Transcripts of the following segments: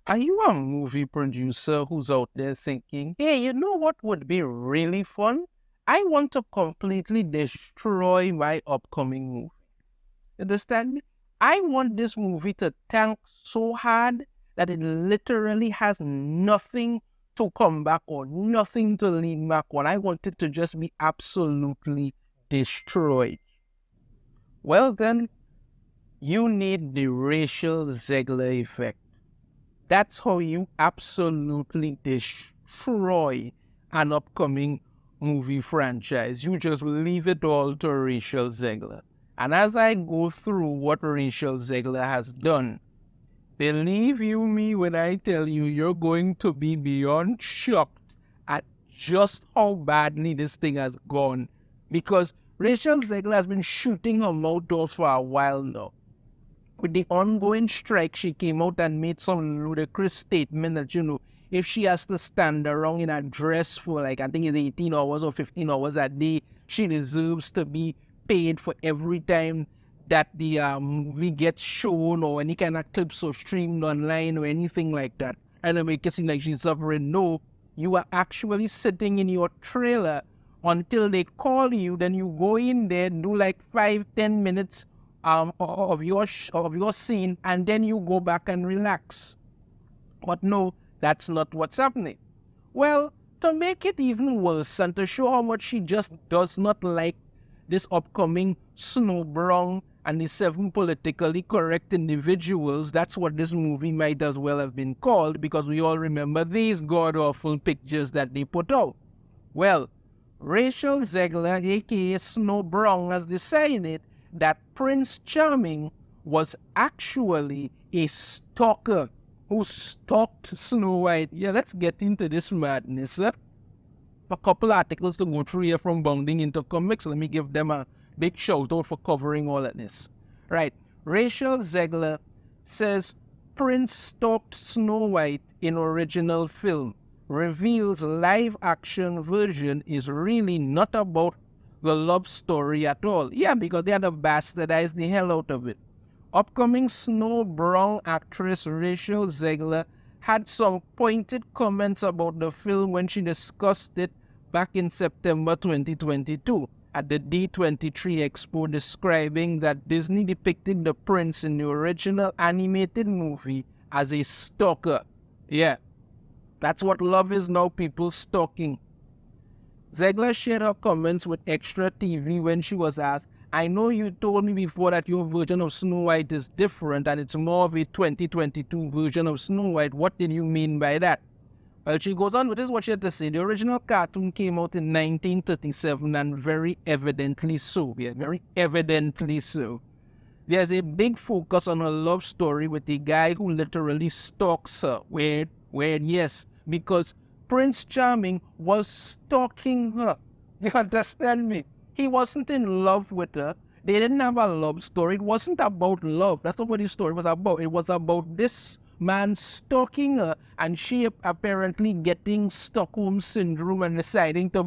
Are you a movie producer who's out there thinking, hey, you know what would be really fun? I want to completely destroy my upcoming movie. Understand me? I want this movie to tank so hard that it literally has nothing to come back on, nothing to lean back on. I want it to just be absolutely destroyed. Well, then, you need the Rachel Zegler effect. That's how you absolutely destroy an upcoming movie franchise. You just leave it all to Rachel Zegler. And as I go through what Rachel Zegler has done, believe you me when I tell you, you're going to be beyond shocked at just how badly this thing has gone. Because Rachel Zegler has been shooting her mouth off for a while now. With the ongoing strike, she came out and made some ludicrous statement that, if she has to stand around in a dress for like, I think it's 18 hours or 15 hours a day, she deserves to be paid for every time that the movie gets shown or any kind of clips or streamed online or anything like that. And it make it seem like she's suffering. No, you are actually sitting in your trailer until they call you, then you go in there, do like 5-10 minutes of your scene, and then you go back and relax. But no, that's not what's happening. Well, to make it even worse and to show how much she just does not like this upcoming Snow Brown and the 7 politically correct individuals, that's what this movie might as well have been called, because we all remember these god-awful pictures that they put out. Well, Rachel Zegler, aka Snow Brown, has decided that Prince Charming was actually a stalker who stalked Snow White. Yeah, let's get into this madness. A couple articles to go through here from Bounding into Comics. Let me give them a big shout out for covering all of this. Right. Rachel Zegler says Prince stalked Snow White in original film. Reveals live action version is really not about the love story at all. Yeah, because they had to bastardize the hell out of it. Upcoming Snow Brown actress Rachel Zegler had some pointed comments about the film when she discussed it back in September 2022 at the D23 Expo, describing that Disney depicted the prince in the original animated movie as a stalker. Yeah, that's what love is now, people, stalking. Zegler shared her comments with Extra TV when she was asked, I know you told me before that your version of Snow White is different and it's more of a 2022 version of Snow White. What did you mean by that? Well, she goes on with this, what she had to say. The original cartoon came out in 1937 and very evidently so. Yeah, very evidently so. There's a big focus on her love story with the guy who literally stalks her. Weird, yes, because Prince Charming was stalking her. You understand me? He wasn't in love with her. They didn't have a love story. It wasn't about love. That's not what the story was about. It was about this man stalking her and she apparently getting Stockholm Syndrome and deciding to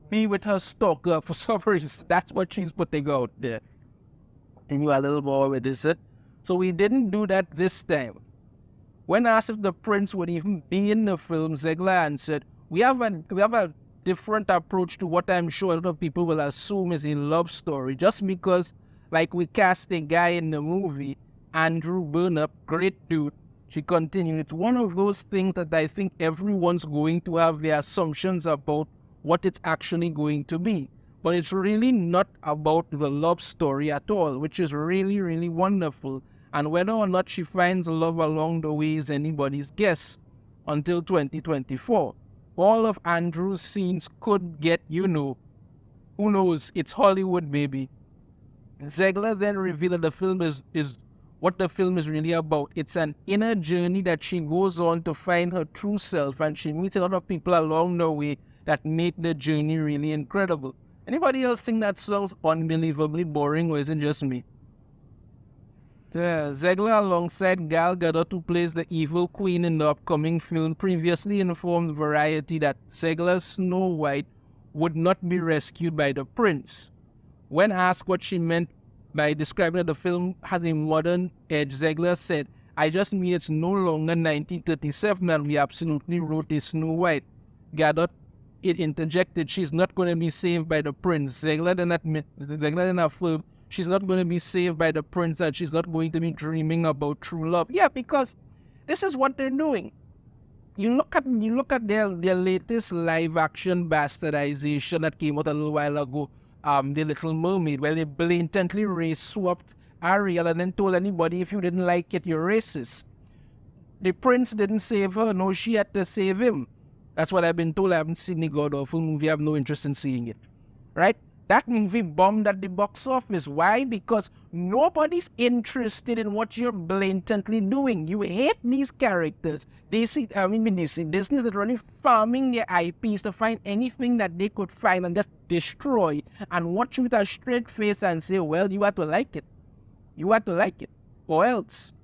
be with her stalker for some reason. That's what she's putting out there. Continue a little more with this. So we didn't do that this time. When asked if the prince would even be in the film, Zegler answered, we have a different approach to what I'm sure a lot of people will assume is a love story. Just because, like, we cast a guy in the movie, Andrew Burnap, great dude. She continued, it's one of those things that I think everyone's going to have their assumptions about what it's actually going to be. But it's really not about the love story at all, which is really, really wonderful. And whether or not she finds love along the way is anybody's guess until 2024. All of Andrew's scenes could get, who knows, it's Hollywood, baby. Zegler then revealed that the film is what the film is really about. It's an inner journey that she goes on to find her true self, and she meets a lot of people along the way that make the journey really incredible. Anybody else think that sounds unbelievably boring, or is it just me? Zegler, alongside Gal Gadot, who plays the evil queen in the upcoming film, previously informed Variety that Zegler's Snow White would not be rescued by the prince. When asked what she meant by describing that the film has a modern edge, Zegler said, I just mean it's no longer 1937 and we absolutely wrote a Snow White. Gathered it interjected, she's not going to be saved by the prince. Zegler then affirmed she's not going to be saved by the prince and she's not going to be dreaming about true love. Yeah, because this is what they're doing. You look at their latest live action bastardization that came out a little while ago, The Little Mermaid, where they blatantly race swapped Ariel and then told anybody if you didn't like it, you're racist. The prince didn't save her, no, she had to save him. That's what I've been told. I haven't seen the god awful movie. I have no interest in seeing it. Right? That movie bombed at the box office. Why? Because nobody's interested in what you're blatantly doing. You hate these characters. Disney is literally farming their IPs to find anything that they could find and just destroy and watch you with a straight face and say, well, you have to like it. You have to like it. Or else.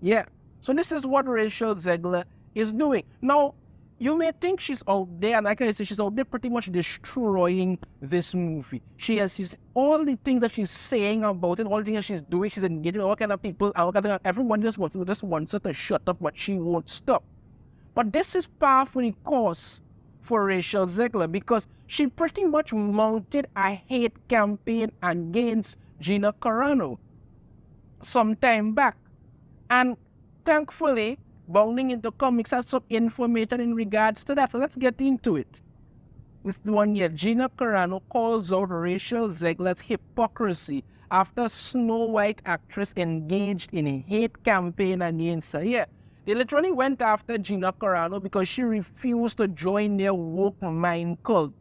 Yeah. So this is what Rachel Zegler is doing. Now, you may think she's out there, and like I say, she's out there pretty much destroying this movie. She's all the things that she's saying about it, all the things that she's doing, she's engaging all kind of people, everyone just wants her to shut up, but she won't stop. But this is par for the course for Rachel Zegler, because she pretty much mounted a hate campaign against Gina Carano some time back. And thankfully, Bounding into Comics has some information in regards to that. So let's get into it. With the one here, Gina Carano calls out Rachel Zegler's hypocrisy after Snow White actress engaged in a hate campaign against her. Yeah, they literally went after Gina Carano because she refused to join their woke mind cult.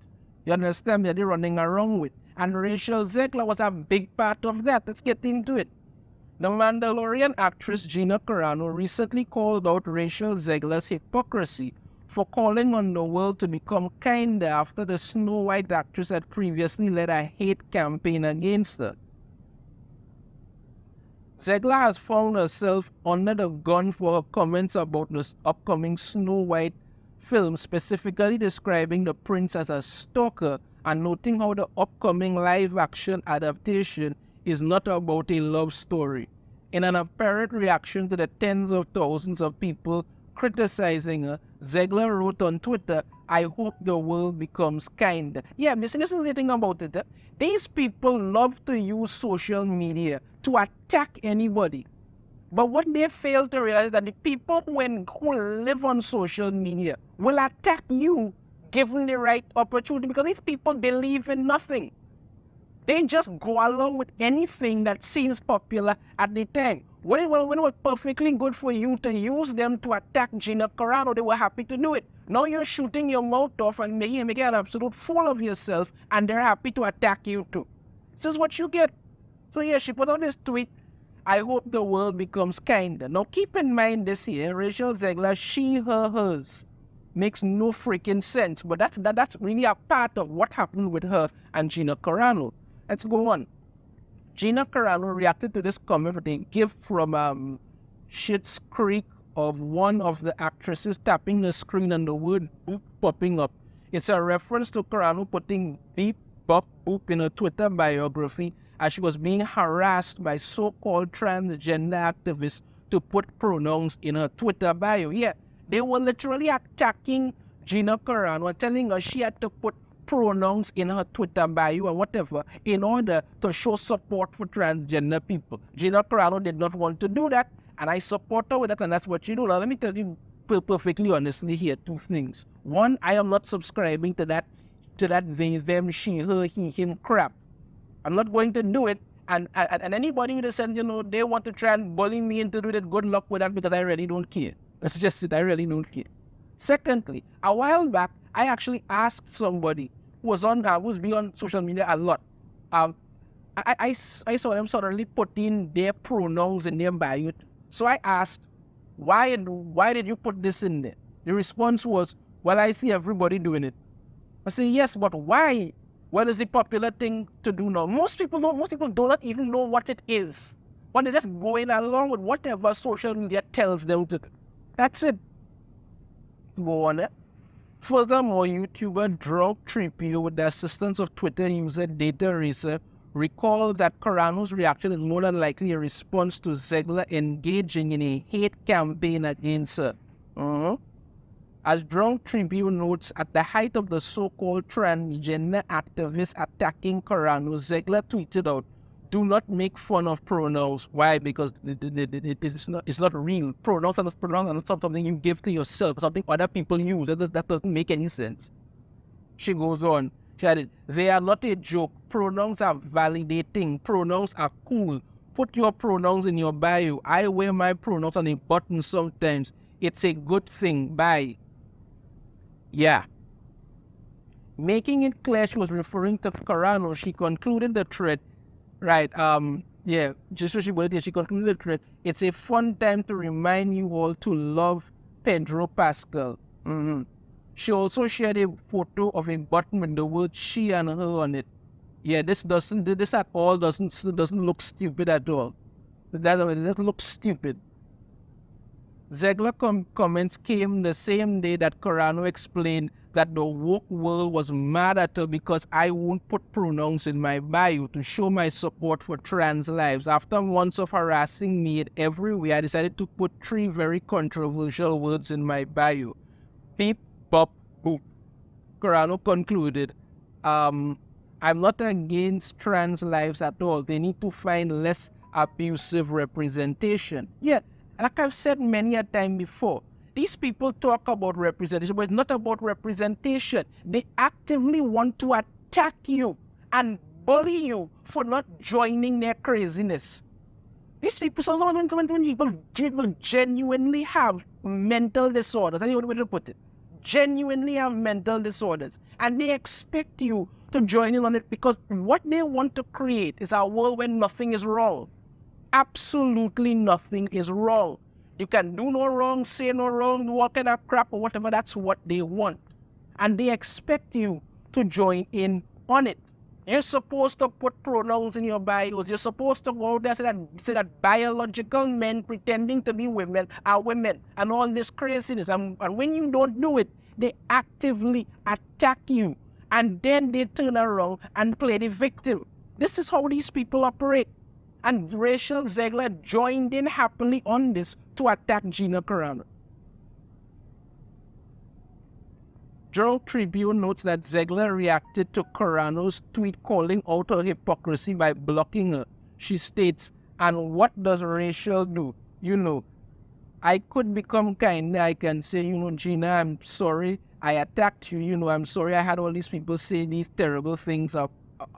You understand that they're running around with. And Rachel Zegler was a big part of that. Let's get into it. The Mandalorian actress Gina Carano recently called out Rachel Zegler's hypocrisy for calling on the world to become kinder after the Snow White actress had previously led a hate campaign against her. Zegler has found herself under the gun for her comments about the upcoming Snow White film, specifically describing the prince as a stalker and noting how the upcoming live-action adaptation is not about a love story. In an apparent reaction to the tens of thousands of people criticizing her, Zegler wrote on Twitter, "I hope the world becomes kinder." Yeah, this is the thing about it. These people love to use social media to attack anybody. But what they fail to realize is that the people who live on social media will attack you given the right opportunity, because these people believe in nothing. They just go along with anything that seems popular at the time. When it was perfectly good for you to use them to attack Gina Carano, they were happy to do it. Now you're shooting your mouth off and making an absolute fool of yourself, and they're happy to attack you too. This is what you get. So yeah, she put out this tweet, "I hope the world becomes kinder." Now keep in mind this here, Rachel Zegler, she, her, hers. Makes no freaking sense, but that's really a part of what happened with her and Gina Carano. Let's go on. Gina Carano reacted to this comment with a gift from Schitt's Creek of one of the actresses tapping the screen and the word boop popping up. It's a reference to Carano putting beep, bop, boop in her Twitter biography as she was being harassed by so-called transgender activists to put pronouns in her Twitter bio. Yeah, they were literally attacking Gina Carano and telling her she had to put pronouns in her Twitter bio or whatever in order to show support for transgender people. Gina Carano did not want to do that, and I support her with that, and that's what she do. Now, let me tell you perfectly honestly here, two things. One, I am not subscribing to that they, them, she, her, he, him crap. I'm not going to do it, and anybody who said, they want to try and bully me into doing it, good luck with that, because I really don't care. That's just it, I really don't care. Secondly, a while back, I actually asked somebody who was being on social media a lot. I saw them suddenly putting their pronouns in their bio. So I asked, why did you put this in there? The response was, well, I see everybody doing it. I say, yes, but why? What is the popular thing to do now? Most people do not even know what it is. But they're just going along with whatever social media tells them to do. That's it. Go on it. Furthermore, YouTuber Drunk Tripio, with the assistance of Twitter user Data Racer, Recall that Carano's reaction is more than likely a response to Zegler engaging in a hate campaign against her. As Drunk Tribune notes, at the height of the so-called transgender activists attacking Carano, Zegler tweeted out, "Do not make fun of pronouns." Why? Because it's not real. Pronouns are not something you give to yourself, something other people use. That doesn't make any sense. She goes on, she added, "They are not a joke. Pronouns are validating. Pronouns are cool. Put your pronouns in your bio. I wear my pronouns on a button sometimes. It's a good thing. Bye." Yeah. Making it clear she was referring to Carano, she concluded the thread, right, just so she put it here, she concluded the thread, "It's a fun time to remind you all to love Pedro Pascal." She also shared a photo of a button with the word "she" and "her" on it. Yeah, this at all doesn't look stupid at all. That doesn't look stupid. Zegler comments came the same day that Carano explained that the woke world was mad at her because I won't put pronouns in my bio to show my support for trans lives. After months of harassing me everywhere, I decided to put 3 very controversial words in my bio. Beep, bop, boop. Carano concluded, I'm not against trans lives at all. They need to find less abusive representation. Yeah, like I've said many a time before, these people talk about representation, but it's not about representation. They actively want to attack you and bully you for not joining their craziness. These people, people genuinely have mental disorders. I don't know where to put it. Genuinely have mental disorders. And they expect you to join in on it because what they want to create is a world where nothing is wrong. Absolutely nothing is wrong. You can do no wrong, say no wrong, do all kind of crap or whatever. That's what they want. And they expect you to join in on it. You're supposed to put pronouns in your bios. You're supposed to go there and say that biological men pretending to be women are women and all this craziness. And when you don't do it, they actively attack you. And then they turn around and play the victim. This is how these people operate. And Rachel Zegler joined in happily on this to attack Gina Carano. Journal Tribune notes that Zegler reacted to Carano's tweet calling out her hypocrisy by blocking her. She states, "And what does Rachel do? I could become kind. I can say, Gina, I'm sorry. I attacked you. I'm sorry I had all these people say these terrible things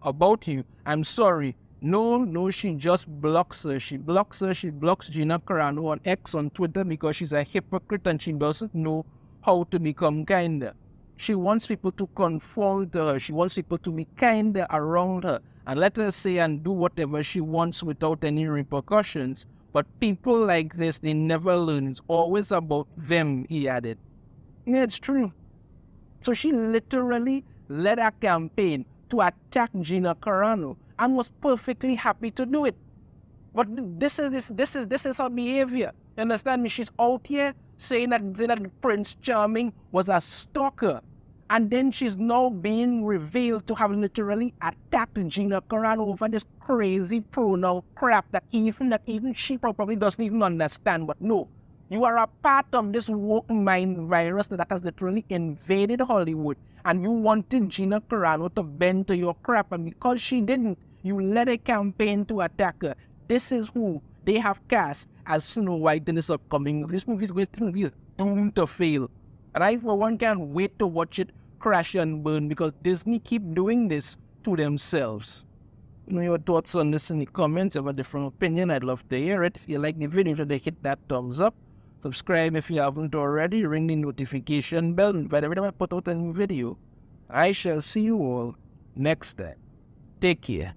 about you. I'm sorry." No, she just blocks her. She blocks Gina Carano on X on Twitter because she's a hypocrite and she doesn't know how to become kinder. She wants people to conform to her. She wants people to be kinder around her and let her say and do whatever she wants without any repercussions. But people like this, they never learn. It's always about them, he added. Yeah, it's true. So she literally led a campaign to attack Gina Carano and was perfectly happy to do it. But this is her behavior. You understand me? She's out here saying that Prince Charming was a stalker. And then she's now being revealed to have literally attacked Gina Carano over this crazy pronoun crap that even she probably doesn't even understand. But no, you are a part of this woke mind virus that has literally invaded Hollywood. And you wanted Gina Carano to bend to your crap. And because she didn't, you led a campaign to attack her. This is who they have cast as Snow White in this upcoming movie. This movie is doomed to fail. And I, for one, can't wait to watch it crash and burn because Disney keep doing this to themselves. Your thoughts on this in the comments. Have a different opinion, I'd love to hear it. If you like the video, hit that thumbs up. Subscribe if you haven't already. Ring the notification bell. And every time I put out a new video, I shall see you all next time. Take care.